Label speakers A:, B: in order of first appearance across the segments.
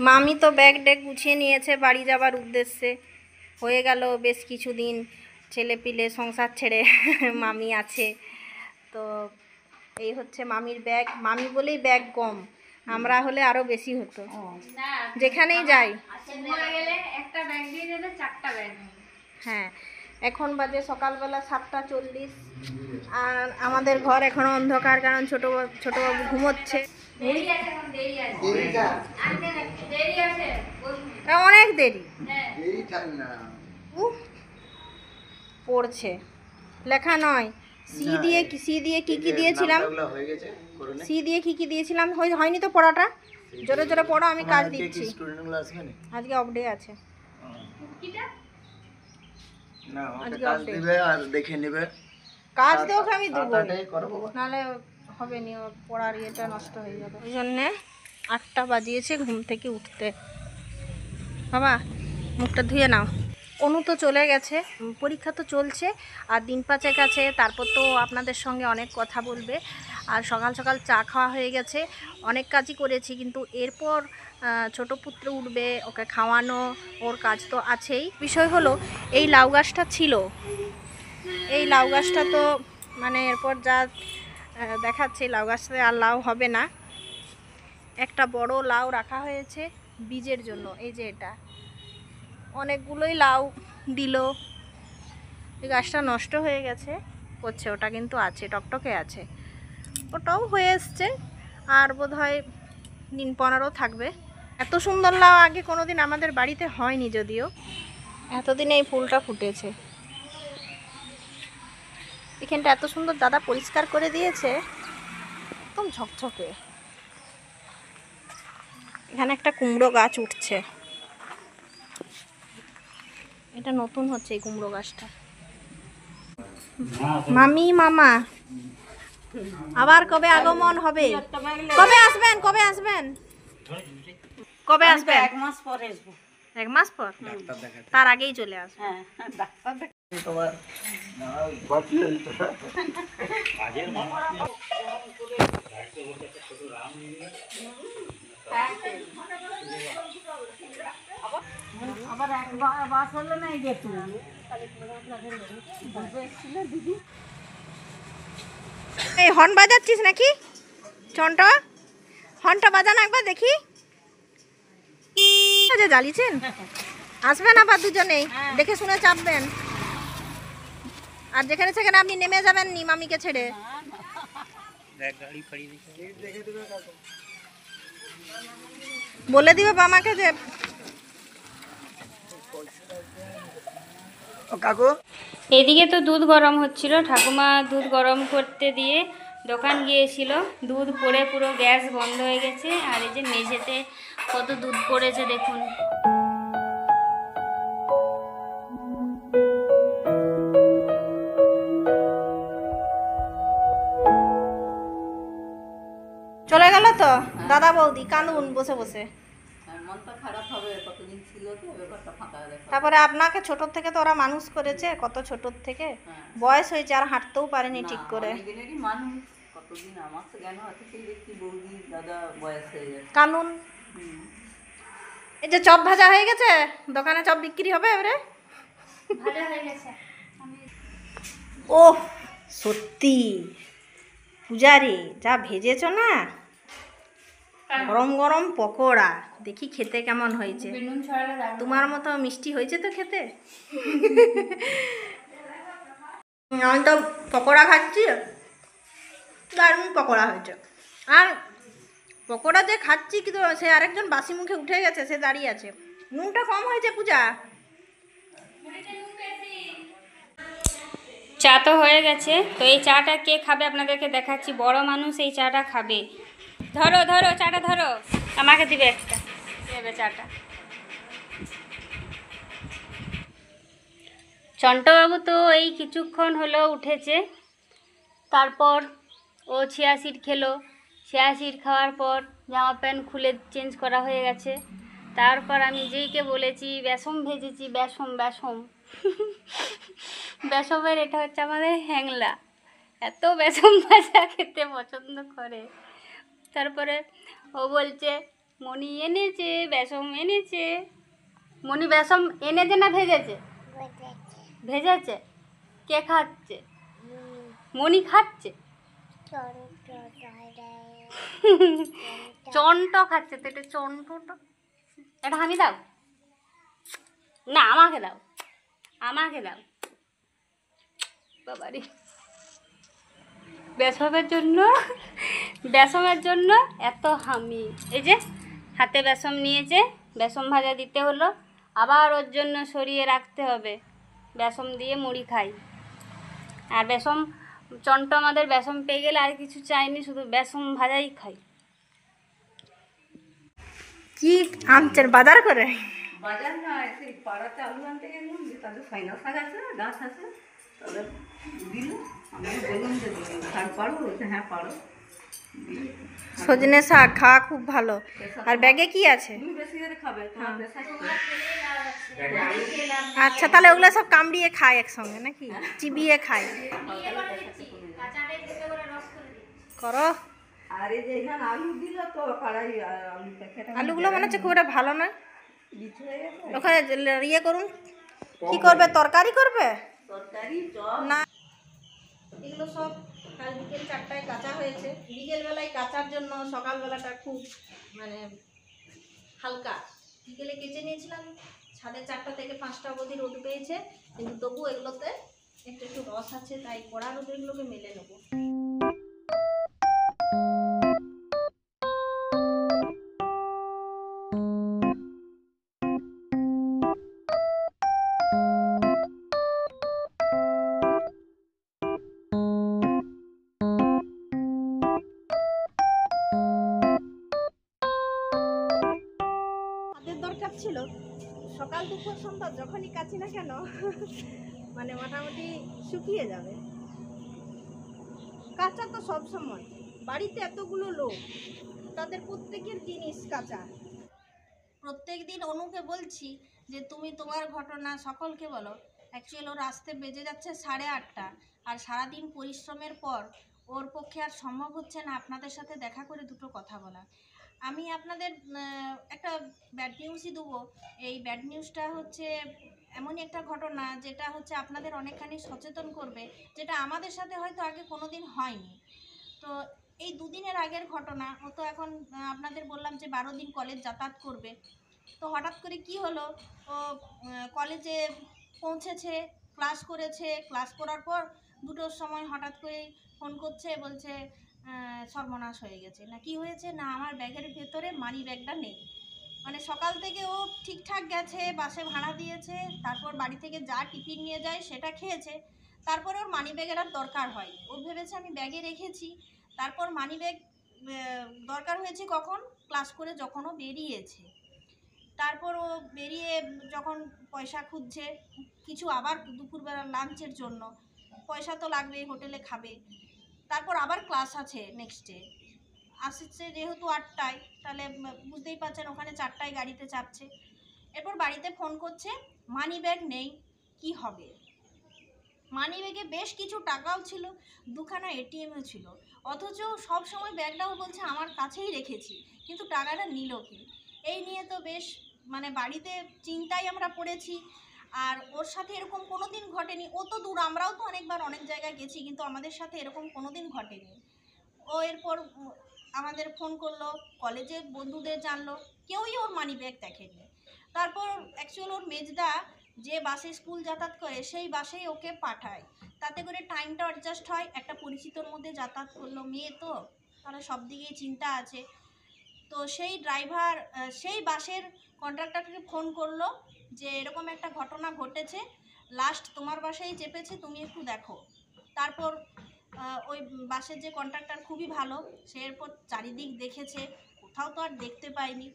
A: মামি তো bag Dag গুছিয়ে নিয়েছে বাড়ি যাবার উদ্দেশ্যে। হয়ে গেল বেশ কিছুদিন ছেলে পিলে সংসার ছেড়ে মামি আছে। তো এই হচ্ছে মামির ব্যাগ। মামি বলেই ব্যাগ কম, আমরা হলে আরো বেশি হতো। যেখানেই যাই হ্যাঁ। এখন বাজে সকালবেলা 7:40 আর আমাদের ঘর এখনো অন্ধকার, কারণ ছোটবাবু ঘুমোচ্ছে। অনেক দেরি পড়ছে, লেখা নয়। সি দিয়ে কি কি দিয়েছিলাম, সি দিয়ে কি দিয়েছিলাম, হয়নি তো পড়াটা। জোরে জোরে পড়ো, আমি কাজ দিচ্ছি। আজকে অফ ডে আছে, কাজ তো ওকে আমি দেবো, নাহলে হবে নি, পড়ার ইয়েটা নষ্ট হয়ে যাবে। ওই জন্যে 8টা বাজিয়েছে ঘুম থেকে উঠতে। বাবা মুখটা ধুয়ে নাও। অনু তো চলে গেছে, পরীক্ষা তো চলছে আর দিন 5 আছে, তারপর তো আপনাদের সঙ্গে অনেক কথা বলবে। আর সকাল সকাল চা খাওয়া হয়ে গেছে, অনেক কাজই করেছি, কিন্তু এরপর ছোট পুত্র উঠবে, ওকে খাওয়ানো, ওর কাজ তো আছেই। বিষয় হলো এই লাউ গাছটা ছিল, এই লাউ গাছটা তো মানে এরপর যা দেখাচ্ছে লাউ গাছটা আর লাউ হবে না। একটা বড় লাউ রাখা হয়েছে বীজের জন্য, এই যে এটা অনেকগুলোই লাউ দিল। এই গাছটা নষ্ট হয়ে গেছে করছে, ওটা কিন্তু আছে, টকটকে আছে, ওটাও হয়ে এসছে। আর বোধহয় দিন 15 থাকবে। এত সুন্দর লাউ আগে কোনোদিন আমাদের বাড়িতে হয়নি, যদিও এতদিনে এই ফুলটা ফুটেছে। এখানটা এত সুন্দর দাদা পরিষ্কার করে দিয়েছে, একদম ঝকঝকে। এখানে একটা কুমড়ো গাছ উঠছে, এটা নতুন হচ্ছে এই কুমড়ো গাছটা। মামি মামা আবার কবে আগমন হবে? কবে আসবেন? কবে আসবেন? কবে আসবেন?
B: 1 মাস পরে আসবো।
A: 1 মাস পর? তার আগেই চলে আসবে।
B: হ্যাঁ, ডাক্তার দেখ।
C: তোমার বাঁচিয়ে দিতে
B: আবার একবার বাস হলো না, এই যে তুই দিদি
A: এই হর্ন বাজাচ্ছিস নাকি চন্টা? হর্নটা বাজান একবার দেখি। যে জ্বালিয়েছেন, আসবেন আবার দুজনেই, দেখে শুনে চাপবেন। আর যেখানে সেখানে আপনি নেমে যাবেন নি মামিকে ছেড়ে। বলে দিবে বামাকে যে
C: কাকু।
D: এদিকে তো দুধ গরম হচ্ছিল, ঠাকুমা দুধ গরম করতে দিয়ে দোকান গিয়েছিল। দুধ পড়ে পুরো গ্যাস বন্ধ হয়ে গেছে। আর এই যে মেঝেতে কত দুধ পড়েছে দেখুন।
A: চলে গেল তো দাদা বৌদি, কানুন বসে বসে।
B: মনটা খারাপ হবে, কতদিন ছিল তো ব্যাপারটা ফাঁকা দেখা।
A: তারপরে আপনাকে ছোট থেকে তো ওরা মানুষ করেছে, কত ছোট থেকে বয়স হয়েছে, আর হাঁটতেও পারেনি ঠিক করে।
B: অনেকদিনেরই মানুষ, কতদিন আমার তো জ্ঞান হতে সেই দেখছি বৌদি দাদা বয়স হয়ে গেছে।
A: কানুন। এই যে চপ ভাজা হয়ে গেছে, দোকানে চপ বিক্রি হবে এবারে।
D: ভালো হয়ে গেছে।
A: ও সত্যি পূজারি যা ভেজেছো না, গরম গরম পকোড়া, দেখি খেতে কেমন হয়েছে। তোমার মতো মিষ্টি হয়েছে তো খেতে? আমি তো পকোড়া খাচ্ছি, দারুণ পকোড়া হয়েছে। আর পকোড়া যে খাচ্ছি, কিন্তু সে আরেকজন বাসি মুখে উঠে গেছে, সে দাঁড়িয়ে আছে। নুনটা কম হয়েছে পূজা।
D: চা তো হয়ে গেছে, তো এই চাটা কে খাবে আপনাদেরকে দেখাচ্ছি। বড় মানুষ এই চাটা খাবে। ধরো ধরো চাটা ধরো, আমাকে দিবে একটা, দেবে চাটা। চন্টবাবু তো এই কিছুক্ষণ হলো উঠেছে, তারপর ও ছিয়াশিট খেলো। ছিয়াশিট খাওয়ার পর জামা প্যান্ট খুলে চেঞ্জ করা হয়ে গেছে। তারপর আমি যেইকে বলেছি বেসম ভেজেছি, বেসম বেসম বেসমের এটা হচ্ছে আমাদের হ্যাংলা, এত বেসম ভাজা খেতে পছন্দ করে। তারপরে ও বলছে মনি এনেছে, বেসম এনেছে। মনি বেসম এনেছে না ভেজেছে? ভেজেছে। কে খাচ্ছে? মনি খাচ্ছে। চন্ট খাচ্ছে তো, এটা চন্টটা, এটা আমি দাও না, আমাকে দাও, আমাকে দাও। বাবারি, বেসমের জন্য এত হামি। এই যে হাতে বেসম নিয়েছে, বেসম ভাজা দিতে হলো, আবার ওর জন্য সরিয়ে রাখতে হবে। বেসম দিয়ে মুড়ি খাই। আর বেসম চন্ট আমাদের বেসম পেয়ে গেলে আর কিছু চাইনি, শুধু বেসম ভাজাই খাই।
A: কি আনছেন বাজার করে?
B: বাজার না, সেই পাড়াতে আলু আনতে গেলাম, যে তাদের ফাইনা শাক আছে, গাছ আছে, তাদের দিল। আমি বললাম যে শাক পারো? বলছে হ্যাঁ পারো।
A: সজনে শাক খাওয়া খুব ভালো। আর ব্যাগে কি আছে?
B: তুমি বেশি করে খাবে, তোমার প্রেশার
A: আচ্ছা, তাহলে ওগুলো সব কামড়িয়ে খায় একসঙ্গে নাকি চিবিয়ে খায়? করো।
B: আর এই যে এখানে আলু দিল তো পাড়াই
A: আলুগুলো মনে হচ্ছে খুব একটা ভালো না।
B: বিছ হয়ে গেছে।
A: ওখানে ইয়ে করুন, কি করবে? তরকারি করবে
B: তরকারি চপ
A: না? এগুলো সব কাল বিকেল 4টায় কাঁচা হয়েছে। বিকেলবেলায় কাচার জন্য সকালবেলাটা খুব মানে হালকা। বিকেলে কেচে নিয়েছিলাম, 4:30 থেকে 5টা অবধি রোদ পেয়েছে, কিন্তু তবু এগুলোতে একটু একটু রস আছে, তাই কড়া রোদে এগুলোকে মেলে নেবো। হাতের দরকার ছিল, সকাল দুপুর সন্ধ্যা যখনই কাছি না কেন মানে মোটামুটি শুকিয়ে যাবে। কাঁচা তো সব সময়, বাড়িতে এতগুলো লোক, তাদের প্রত্যেকের জিনিস কাঁচা। প্রত্যেক দিন অনুকে বলছি যে তুমি তোমার ঘটনা সকলকে বলো। অ্যাকচুয়ালি ওর আসতে বেজে যাচ্ছে 8:30, আর সারাদিন পরিশ্রমের পর ওর পক্ষে আর সম্ভব হচ্ছে না আপনাদের সাথে দেখা করে দুটো কথা বলা। আমি আপনাদের একটা ব্যাড নিউজই দেবো। এই ব্যাড নিউজটা হচ্ছে এমনই একটা ঘটনা যেটা হচ্ছে আপনাদের অনেকখানি সচেতন করবে, যেটা আমাদের সাথে হয়তো আগে কোনো দিন হয়নি। তো এই 2 দিনের আগের ঘটনা। ও তো এখন আপনাদের বললাম যে 12 দিন কলেজ যাতায়াত করবে। তো হঠাৎ করে কি হলো, ও কলেজে পৌঁছেছে, ক্লাস করেছে, ক্লাস করার পর 2টোর সময় হঠাৎ করে ফোন করছে, বলছে সর্বনাশ হয়ে গেছে। না কি হয়েছে না, আমার ব্যাগের ভেতরে মানি ব্যাগটা নেই। মানে সকাল থেকে ও ঠিকঠাক গেছে, বাসে ভাড়া দিয়েছে, তারপর বাড়ি থেকে যা টিফিন নিয়ে যায় সেটা খেয়েছে, তারপরে ওর মানি ব্যাগের আর দরকার হয়নি। ও ভেবেছে আমি ব্যাগে রেখেছি। তারপর মানি ব্যাগ দরকার হয়েছে কখন? ক্লাস করে যখন ও বেরিয়েছে। তারপর ও বেরিয়ে যখন পয়সা খুঁজছে কিছু, আবার দুপুরবেলা লাঞ্চের জন্য পয়সা তো লাগবেই, হোটেলে খাবে। তারপর আবার ক্লাস আছে নেক্সট ডে, আসছে যেহেতু 8টায়, তাহলে বুঝতেই পারছেন ওখানে 4টায় গাড়িতে চাপছে। এরপর বাড়িতে ফোন করছে, মানি ব্যাগ নেই, কি হবে? মানি ব্যাগে বেশ কিছু টাকাও ছিল, 2খানা এটিএমও ছিল, অথচ সব সময় ব্যাগটাও বলছে আমার কাছেই রেখেছি, কিন্তু টাকাটা নিল কি? এই নিয়ে তো বেশ মানে বাড়িতে চিন্তায় আমরা পড়েছি। আর ওর সাথে এরকম কোনো দিন ঘটেনি। ও তো দূর, আমরাও তো অনেকবার অনেক জায়গায় গেছি, কিন্তু আমাদের সাথে এরকম কোনো দিন ঘটেনি। ও এরপর আমাদের ফোন করলো, কলেজের বন্ধুদের জানলো, কেউই ওর মানি ব্যাগ দেখেনি। তারপর অ্যাকচুয়ালি ওর মেজদা যে বাসে স্কুল যাতায়াত করে সেই বাসেই ওকে পাঠায়, তাতে করে টাইমটা অ্যাডজাস্ট হয়। একটা পরিচিতর মধ্যে যাতায়াত করলো, মেয়ে তো, তাহলে সব দিকেই চিন্তা আছে। তো সেই ড্রাইভার সেই বাসের কন্ডাক্টরকে ফোন করলো যে এরকম একটা ঘটনা ঘটেছে, লাস্ট তোমার বাসেই চেপেছে, তুমি একটু দেখো। তারপর ওই বাসের যে কন্ডাক্টর খুবই ভালো, সে এরপর চারিদিক দেখেছে, কোথাও তো আর দেখতে পায়নি।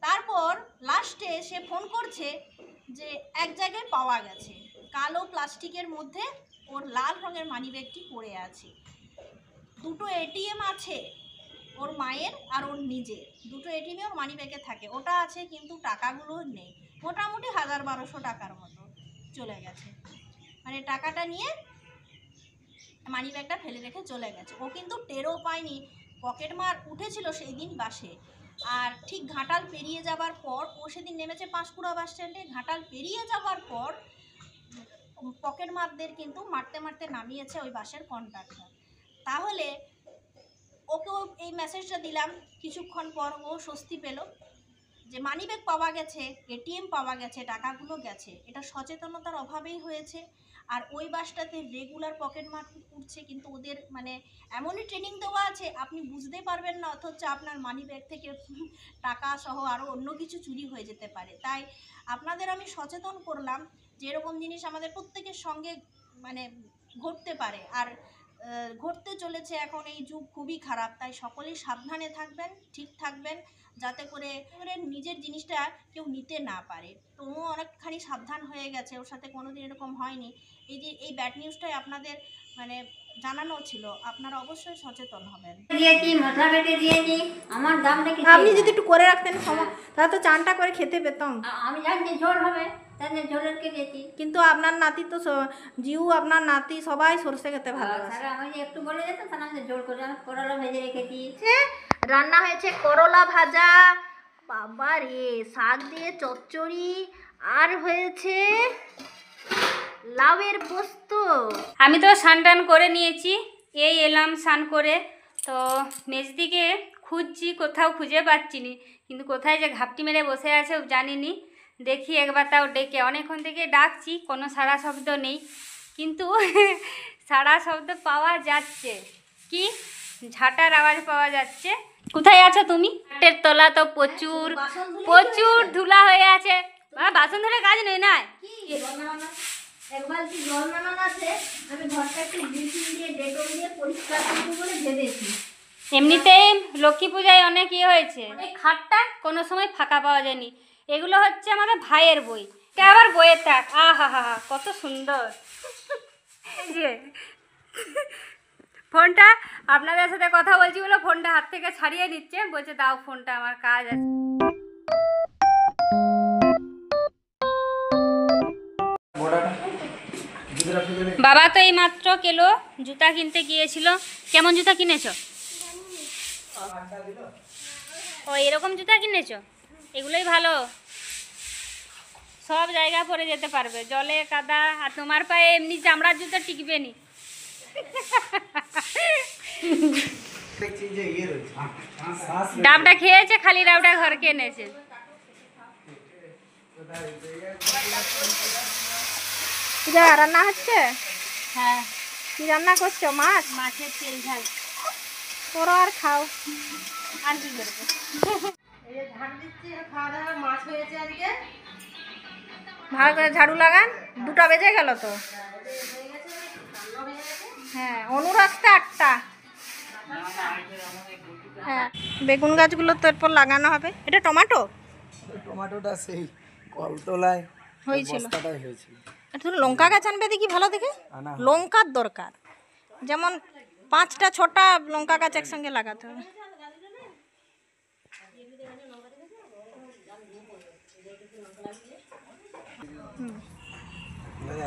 A: তারপর লাস্টে সে ফোন করছে যে এক জায়গায় পাওয়া গেছে, কালো প্লাস্টিকের মধ্যে ওর লাল রঙের মানিব্যাগটি পড়ে আছে। 2টো এটিএম আছে, ওর মায়ের আর ওর নিজের, 2টো এটিএমে ওর মানিব্যাগে থাকে, ওটা আছে কিন্তু টাকাগুলো নেই। মোটামুটি 1000-1200 টাকার মতো চলে গেছে। মানে টাকাটা নিয়ে মানিব্যাগটা ফেলে রেখে চলে গেছে। ও কিন্তু টেরও পায়নি, পকেট মার উঠেছিল সেই দিন বাসে, আর ঠিক ঘাটাল পেরিয়ে যাবার পর, ও সেদিন নেমেছে পাঁশকুড়া বাস স্ট্যান্ডে, ঘাটাল পেরিয়ে যাবার পর পকেট মারদের কিন্তু মারতে মারতে নামিয়েছে ওই বাসের কন্ডাক্টর। তাহলে ওকেও এই মেসেজটা দিলাম, কিছুক্ষণ পর ও স্বস্তি পেল যে মানিব্যাগ পাওয়া গেছে, এটিএম পাওয়া গেছে, টাকাগুলো গেছে। এটা সচেতনতার অভাবেই হয়েছে। আর ওই বাসটাতে রেগুলার পকেট মার উঠছে, কিন্তু ওদের মানে এমনই ট্রেনিং দেওয়া আছে আপনি বুঝতে পারবেন না, অথচ আপনার মানিব্যাগ থেকে টাকা সহ আরও অন্য কিছু চুরি হয়ে যেতে পারে। তাই আপনাদের আমি সচেতন করলাম যে এরকম জিনিস আমাদের প্রত্যেকের সঙ্গে মানে ঘটতে পারে, আর ঘটতে চলেছে। এখন এই যুগ খুবই খারাপ, তাই সকলেই সাবধানে থাকবেন, ঠিক থাকবেন, যাতে করে নিজের জিনিসটা কেউ নিতে না পারে। তো ও অনেকখানি সাবধান হয়ে গেছে, ওর সাথে কোনোদিন এরকম হয়নি। এই যে এই ব্যাড নিউজটাই আপনাদের মানে জানানো ছিল, আপনারা অবশ্যই সচেতন হবেন।
B: দিয়েছি, মশলা বেটে দিয়েছি, আমার দামটা কি?
A: আপনি যদি একটু করে রাখতেন তাহলে তো চানটা করে খেতে পেতাম।
B: আমি জানি ঝোল হবে, তাহলে ঝোলের কে দিয়েছি।
A: কিন্তু আপনার নাতি তো জিউ, আপনার নাতি সবাই সরষে খেতে ভালোবাসে।
B: তাহলে আমি একটু বলে যেত, তাহলে আমি ঝোল করে আমি করলা ভেজে রেখেছি।
A: রান্না হয়েছে করলা ভাজা, বাবা রে, শাক দিয়ে চচ্চড়ি, আর হয়েছে লাউয়ের পোস্ত।
D: আমি তো স্নান টান করে নিয়েছি, এই এলাম স্নান করে। তো মেজদিকে খুঁজছি, কোথাও খুঁজে পাচ্ছি নি, কিন্তু কোথায় যে ঘাপটি মেরে বসে আছে জানিনি। দেখি একবার তাও ডেকে, অনেকক্ষণ থেকে ডাকছি, কোনো সাড়া শব্দ নেই, কিন্তু সাড়া শব্দ পাওয়া যাচ্ছে, কি ঝাঁটার আওয়াজ পাওয়া যাচ্ছে। কোথায় আছো তুমি? হাটের তলা তো প্রচুর প্রচুর ধুলা হয়ে আছে। বাসন ধুলে কাজ নেই না,
A: এক বালতি জল নামানো আছে, আমি ঘরটা একটু ব্লিচিং দিয়ে ডেটল দিয়ে পরিষ্কার করবো বলে ভেবেছি।
D: এমনিতেই লক্ষ্মী পূজায় অনেক ইয়ে হয়েছে, এই খাটটা কোনো সময় ফাঁকা পাওয়া যায়নি। এগুলো হচ্ছে আমাদের ভাইয়ের বই, এটা আবার বইয়ের তাক, আহা হা হা, কত সুন্দর। এই যে ফোনটা আপনাদের সাথে কথা বলছি বলে ফোনটা হাত থেকে ছাড়িয়ে নিচ্ছে, বলছে দাও ফোনটা, আমার কাজ আছে। বাবা তো এই মাত্র গেলো জুতা কিনতে গিয়েছিল। কেমন জুতা কিনেছো? ও এরকম জুতা কিনেছো, এগুলোই ভালো, সব জায়গা পরে যেতে পারবে, জলে কাদা। আর তোমার পায়ে এমনি চামড়ার জুতা টিকবে নি। ডাবটা খেয়েছে, খালি ডাবটা ঘরকে এনেছে।
A: রান্না হচ্ছে?
D: হ্যাঁ,
A: কি রান্না করছো? মাছ?
D: মাছের তেল ঝাল
A: করো আর খাও।
D: আর কি করবো।
A: এই যে ঝাড়ু দিচ্ছি, খাওয়া দাওয়া মাছ হয়েছে আজকে। ভালো করে ঝাড়ু লাগান, 2টা বেজে গেল তো। হ্যাঁ, অনুর আসতে 8টা। হ্যাঁ, বেগুন গাছগুলো তো এরপর লাগানো হবে। এটা টমেটো?
C: টমেটোটা সেই কলতলায়
A: হয়েছিল।
C: বস্তাটাই হয়েছিল।
A: তুমি লঙ্কা গাছ আনবে দেখি ভালো দেখে।
C: আনা হবে।
A: লঙ্কার দরকার, যেমন 5টা 6টা লঙ্কা গাছ একসঙ্গে লাগাতে হবে।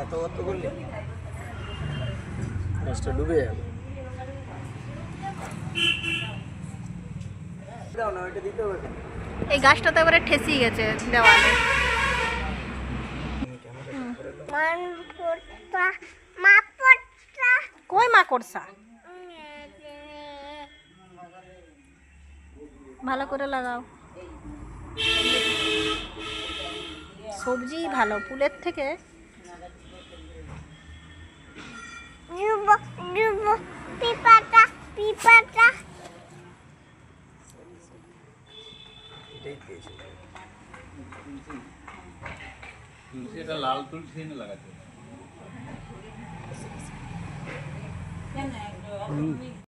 C: এত কত করলি গাছটা ডুবে যাবে। দাও না, ওইটা দিতে হবে।
A: এই গাছটা তো এবারে ঠেসিয়ে গেছে দেওয়ালে। কই মাকড়সা? ভালো করে লাগাও, সবজি ভালো ফুলের থেকে।
C: এটাই পেয়েছি।
E: তুলসী, এটা লাল তুলসী এনে লাগাতে হবে।